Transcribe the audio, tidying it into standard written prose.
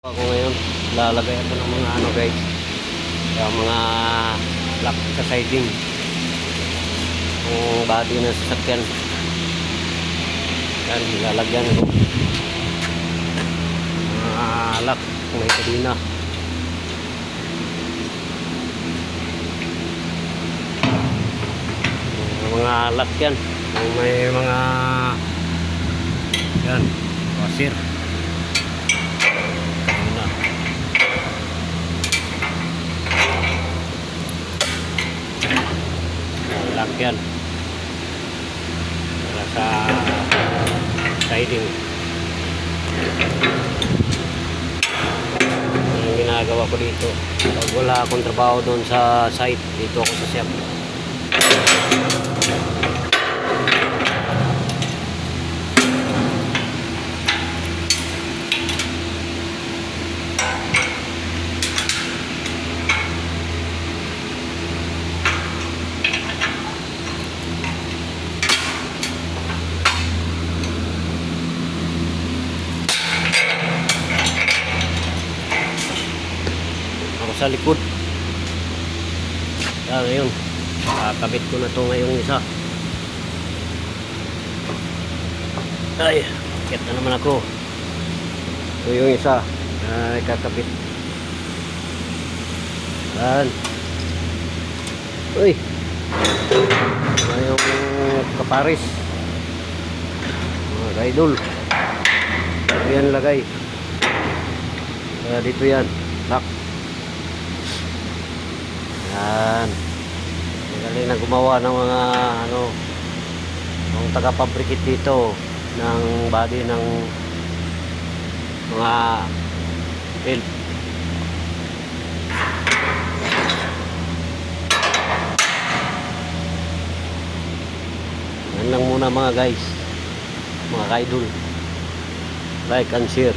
Ako ngayon, lalagay ako ng mga ano guys, yung mga lock sa siding, yung body ng sasakyan. Yan, lalagyan ko mga lock, may kadina. Mga lock yan, yung may mga yan, washer. Lakyan para sa siding. Ang ginagawa ko dito, pag wala akong trabaho doon sa site, dito ako sa shop. Sa likod. Ngayon, kakabit ko na to ngayong isa. Ay, akit na naman ako. Ito yung isa. Ay, kakabit. Yan. Uy. Ito yung kaparis. Mga idol. Ito yan lagay. Dito yan. Lock. Yan. Magaling na gumawa ng mga ano, ng taga-fabricate dito ng body ng mga help. Yan lang muna mga guys, mga idol. Like and share.